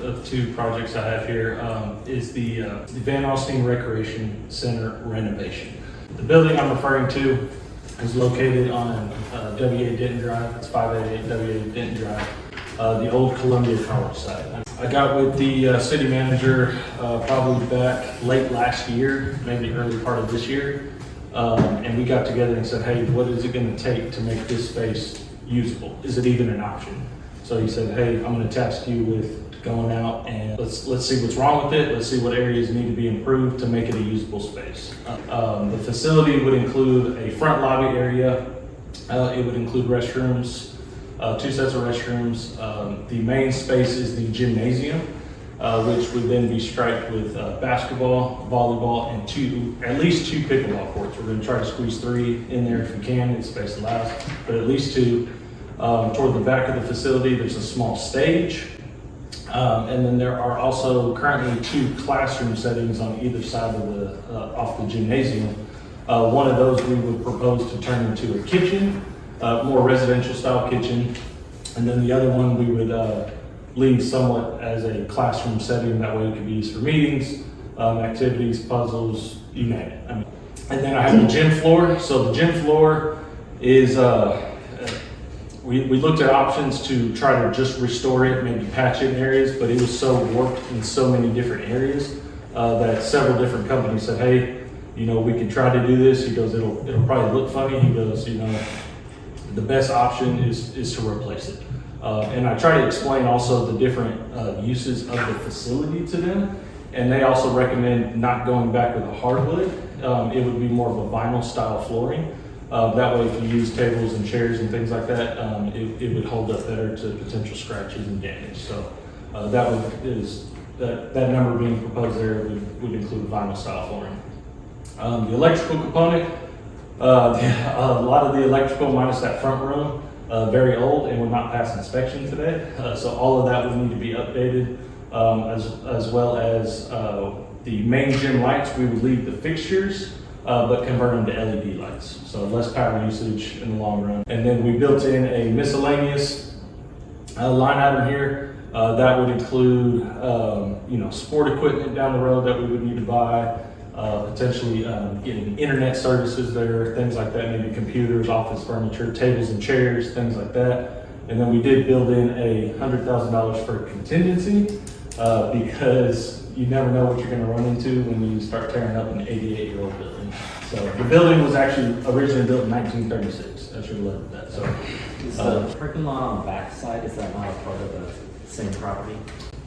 of two projects I have here is the Van Alstyne Recreation Center renovation. The building I'm referring to is located on W.A. Denton Drive. It's 588 W.A. Denton Drive, the old Columbia College site. I got with the city manager probably back late last year, maybe early part of this year, and we got together and said, hey, what is it going to take to make this space usable? Is it even an option? So he said, hey, I'm going to task you with going out and let's see what's wrong with it. Let's see what areas need to be improved to make it a usable space. The facility would include a front lobby area. It would include restrooms, 2 sets of restrooms. The main space is the gymnasium, which would then be striped with basketball, volleyball, and at least two pickleball courts. We're going to try to squeeze 3 in there if we can, if space allows, but at least 2. Toward the back of the facility, there's a small stage. And then there are also currently 2 classroom settings on either side of the off the gymnasium. One of those we would propose to turn into a kitchen, more residential style kitchen. And then the other one we would leave somewhat as a classroom setting. That way it could be used for meetings, activities, puzzles, you name it. And then I have the gym floor. So the gym floor is, we looked at options to try to just restore it, maybe patch it in areas, but it was so warped in so many different areas that several different companies said, hey, you know, we could try to do this. He goes, it'll probably look funny. He goes, you know, the best option is to replace it. And I try to explain also the different uses of the facility to them. And they also recommend not going back with a hardwood. It would be more of a vinyl style flooring. That way, if you use tables and chairs and things like that, it would hold up better to potential scratches and damage. So that number being proposed there would include vinyl style flooring. The electrical component, a lot of the electrical minus that front room, very old and would not pass inspection today. So all of that would need to be updated, as well as the main gym lights. We would leave the fixtures, but convert them to LED lights. So less power usage in the long run. And then we built in a miscellaneous line item here. That would include, sport equipment down the road that we would need to buy, potentially getting internet services there, things like that, maybe computers, office furniture, tables and chairs, things like that. And then we did build in $100,000 for contingency because you never know what you're going to run into when you start tearing up an 88-year-old building. So the building was actually originally built in 1936. I should have left that. So is the parking lot on the back side, is that not a part of the same property?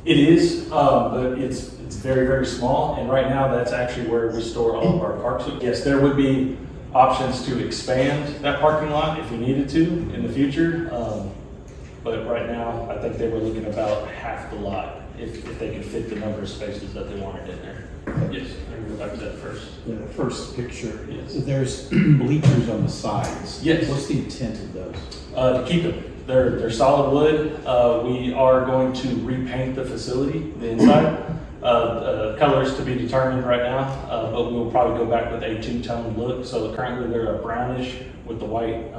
It is, but it's very, very small. And right now that's actually where we store all of our parks. So yes, there would be options to expand that parking lot if we needed to in the future. But right now, I think they were looking about half the lot if they could fit the number of spaces that they wanted in there. Yes, I can go back to that first. Yeah, the first picture. Yes. So there's bleachers on the sides. Yes. What's the intent of those? To keep them. They're solid wood. We are going to repaint the facility, the inside. Colors to be determined right now, but we'll probably go back with a 2-tone look. So currently they're a brownish with the white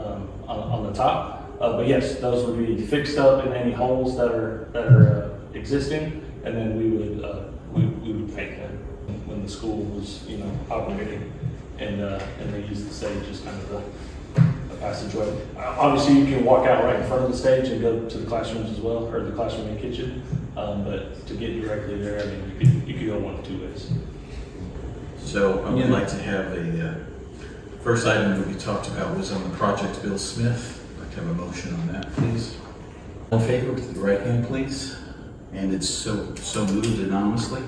on the top. But yes, those would be fixed up in any holes that are existing, and then we would paint them when the school was operating, and they used the stage as kind of a passageway. Obviously, you can walk out right in front of the stage and go to the classrooms as well, or the classroom and kitchen. But to get directly there, I mean, you could go one of 2 ways. So I would like to have a first item that we talked about was on the project Bill Smith. I'd like to have a motion on that, please. All in favor with the right hand, please. And it's so moved anonymously.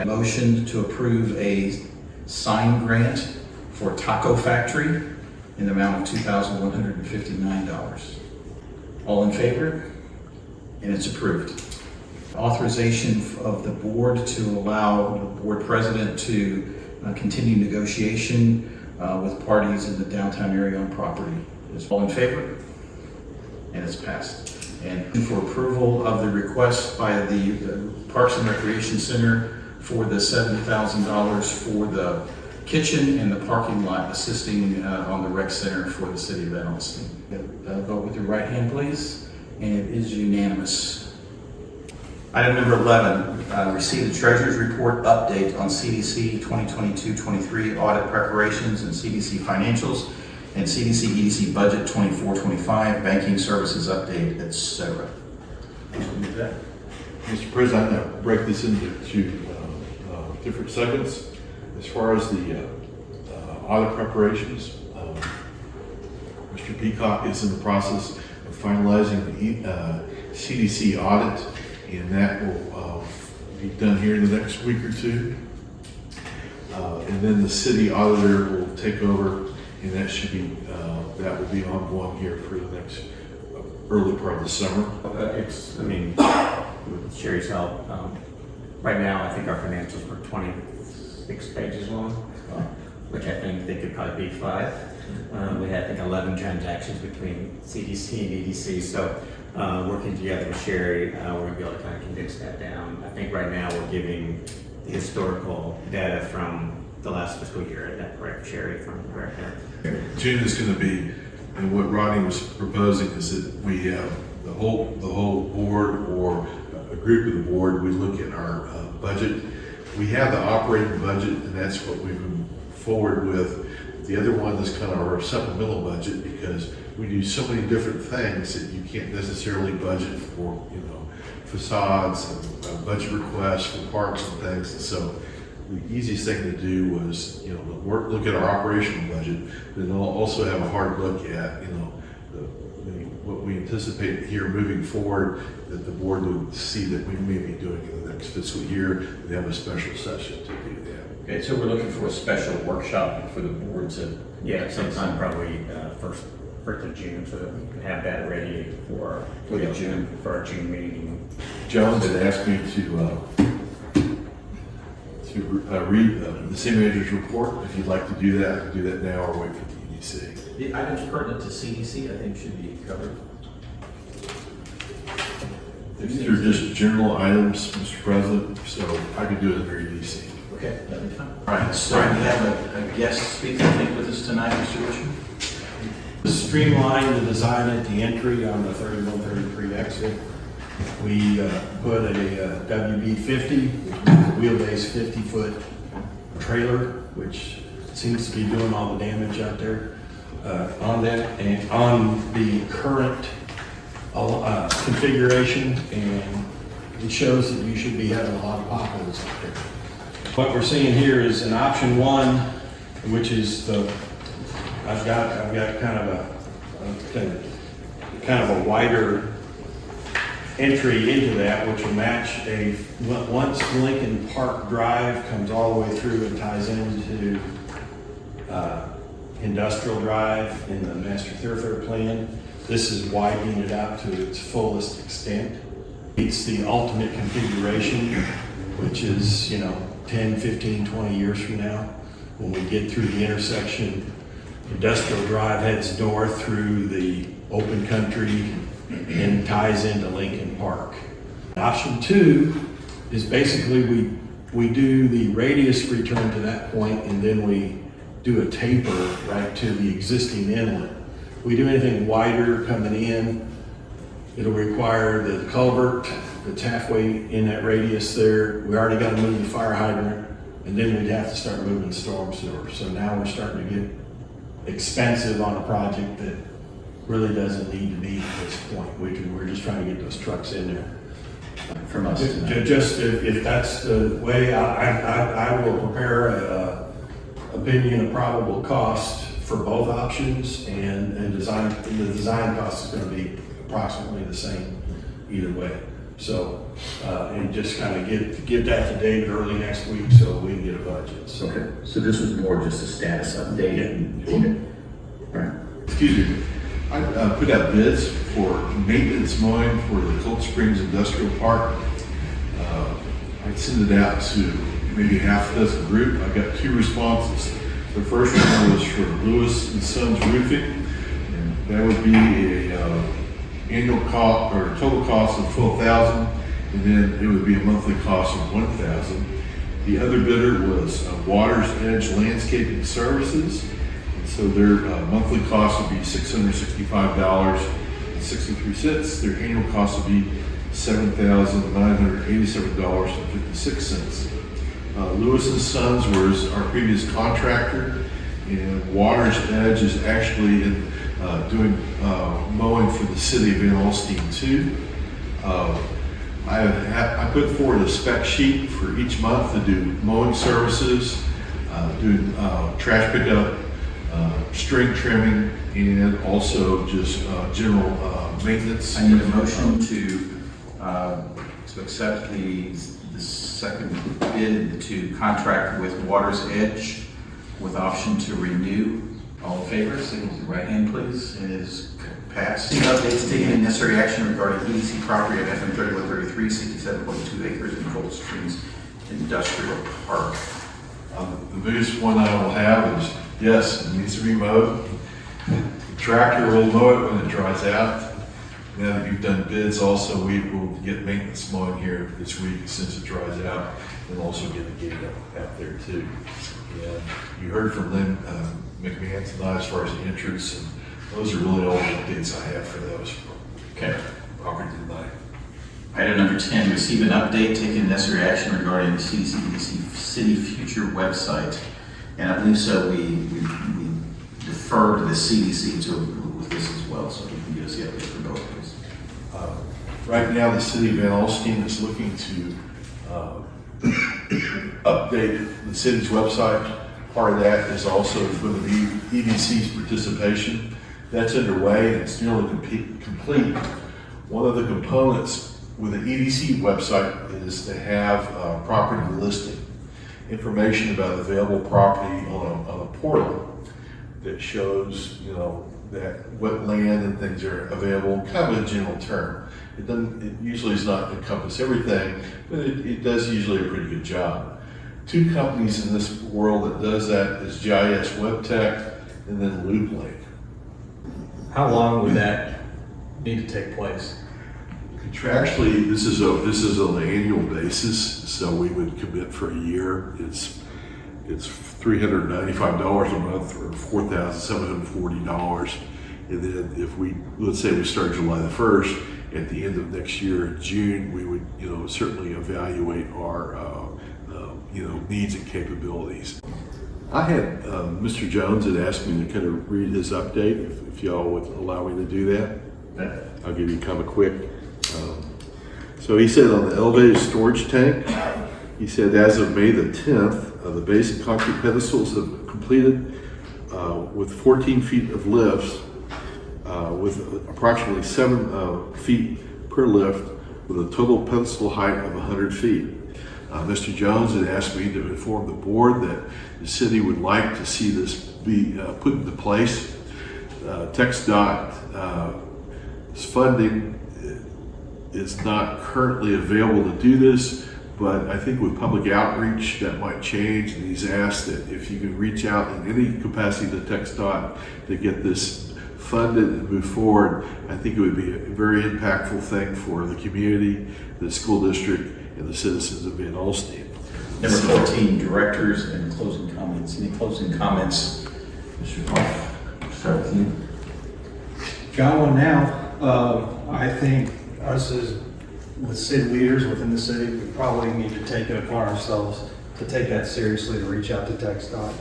Motion to approve a sign grant for Taco Factory in the amount of $2,159. All in favor? And it's approved. Authorization of the board to allow the board president to continue negotiation with parties in the downtown area on property. Is all in favor? And it's passed. And for approval of the request by the Parks and Recreation Center for the $70,000 for the kitchen and the parking lot, assisting on the rec center for the city of Alstyne. Vote with your right hand, please. And it is unanimous. Item number 11, receive the treasurer's report update on CDC 2022-23 audit preparations and CDC financials and CDC EDC budget 24-25, banking services update, etc. Mr. President, I'm going to break this into two different segments. As far as the audit preparations, Mr. Peacock is in the process of finalizing the CDC audit, and that will be done here in the next week or two. And then the city auditor will take over, and that should be that will be ongoing here for the next early part of the summer. With Sherry's help, right now I think our financials were 26 pages long, which I think they could probably be 5. We had, I think, 11 transactions between CDC and EDC, so working together with Sherry, we're going to be able to kind of condense that down. I think right now we're giving the historical data from the last fiscal year. Is that correct, Sherry, from correct there? June is going to be, and what Rodney was proposing is that we have the whole board or a group of the board, we look at our budget. We have the operating budget, and that's what we've moved forward with. The other one is kind of our supplemental budget, because we do so many different things that you can't necessarily budget for, facades, and budget requests for parks and things. And so the easiest thing to do was, look at our operational budget, but then also have a hard look at, what we anticipate here moving forward, that the board would see that we may be doing in the next fiscal year, and have a special session to do that. Okay, so we're looking for a special workshop for the board to... Yeah, sometime probably first of June, so that we can have that ready for our June meeting. Jones had asked me to read the city manager's report. If you'd like to do that, I can do that now or wait for the EDC. The items pertinent to CDC, I think, should be covered. These are just general items, Mr. President, so I could do it under EDC. Okay, that'd be fine. All right, so we have a guest speaker, I think, with us tonight, Mr. Richard. Streamline the design at the entry on the 3133 exit. We put a WB50, wheelbase 50-foot trailer, which seems to be doing all the damage out there on that, and on the current configuration, and it shows that you should be having a lot of potholes out there. What we're seeing here is an option 1, which is I've got kind of a wider entry into that, which will match once Lincoln Park Drive comes all the way through and ties into Industrial Drive in the master thoroughfare plan. This is widening it out to its fullest extent. It's the ultimate configuration, which is, 10, 15, 20 years from now, when we get through the intersection. Industrial Drive heads north through the open country and ties into Lincoln Park. Option 2 is basically we do the radius return to that point, and then we do a taper right to the existing inlet. If we do anything wider coming in, it'll require the culvert that's halfway in that radius there. We already got to move the fire hydrant, and then we'd have to start moving storm sewer. So now we're starting to get expensive on a project that really doesn't need to be at this point. We're just trying to get those trucks in there. From us. Just if that's the way, I will prepare a opinion of probable cost for both options, and the design cost is going to be approximately the same either way. So, and just kind of get that to David early next week so we can get a budget. So. Okay, so this was more just a status update. Yeah. Okay. All right. Excuse me. I put out bids for maintenance mowing for the Cold Springs Industrial Park. I sent it out to maybe half a dozen group. I got 2 responses. The first one was for Lewis and Sons Roofing, and that would be a annual cost or total cost of $12,000, and then it would be a monthly cost of $1,000. The other bidder was Water's Edge Landscaping Services. So their monthly cost would be $665.63. Their annual cost would be $7,987.56. Lewis and Sons was our previous contractor, and Water's Edge is actually doing mowing for the city of Van Alstyne too. I put forward a spec sheet for each month to do mowing services, do trash pickup, string trimming, and also just general maintenance. I need a motion to accept the second bid to contract with Water's Edge with option to renew. All in favor, signal with the right hand, please. It is passed. See updates taken and necessary action regarding EDC property at FM 3133, 67.2 acres in Cold Springs Industrial Park. The biggest one I will have is, yes, it needs to be mowed. The tractor will mow it when it dries out. Now that you've done bids, also we will get maintenance mowing here this week since it dries out, and also get the gate out there too. And you heard from Lynn McMahon tonight as far as the entrance, and those are really all the updates I have for those. Okay. Property tonight. Item number 10, receive an update, take necessary action regarding the CDC City Future website. And I believe so we defer to the CDC with this as well, so we can get us the update for both of these. Right now, the city of Van Alstyne is looking to update the city's website. Part of that is also going to be EDC's participation. That's underway and it's nearly complete. One of the components with the EDC website is to have property listing, information about available property on a portal that shows, that what land and things are available, kind of a general term. It usually does not encompass everything, but it does usually a pretty good job. Two companies in this world that does that is GIS WebTech and then LoopLink. How long would that need to take place? Contractually, this is on an annual basis, so we would commit for a year. It's $395 a month or $4,740. And then if let's say we start July the 1st, at the end of next year, in June, we would, certainly evaluate our, needs and capabilities. I had, Mr. Jones had asked me to kind of read his update, if y'all would allow me to do that. I'll give you kind of a quick. So he said on the elevated storage tank, he said as of May the 10th, the base and concrete pedestals have completed with 14 feet of lifts, with approximately 7 feet per lift, with a total pedestal height of 100 feet. Mr. Jones had asked me to inform the board that the city would like to see this be put into place. TxDOT's funding is not currently available to do this, but I think with public outreach that might change, and he's asked that if you can reach out in any capacity to TxDOT to get this funded and move forward, I think it would be a very impactful thing for the community, the school district, and the citizens of Van Alstyne. Number 14, directors and closing comments. Any closing comments, Mr. Hoff? Start with you. Got one now. I think us as with city leaders within the city, we probably need to take it upon ourselves to take that seriously, to reach out to TxDOT.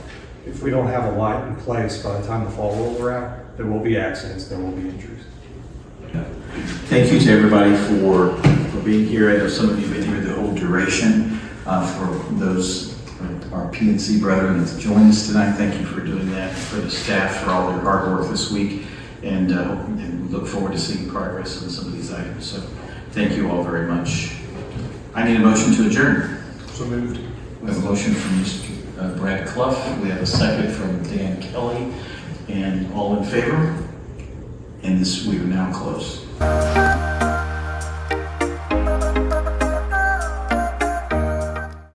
If we don't have a light in place by the time the fall rolls around, there will be accidents, there will be injuries. Thank you to everybody for being here. I know some of you have been here the whole duration. For those, our PNC brethren that's joined us tonight, thank you for doing that. For the staff, for all their hard work this week. And we look forward to seeing progress on some of these items. So thank you all very much. I need a motion to adjourn. So moved. We have a motion from Mr. Brad Clough. We have a second from Dan Kelly. And all in favor? And we are now closed.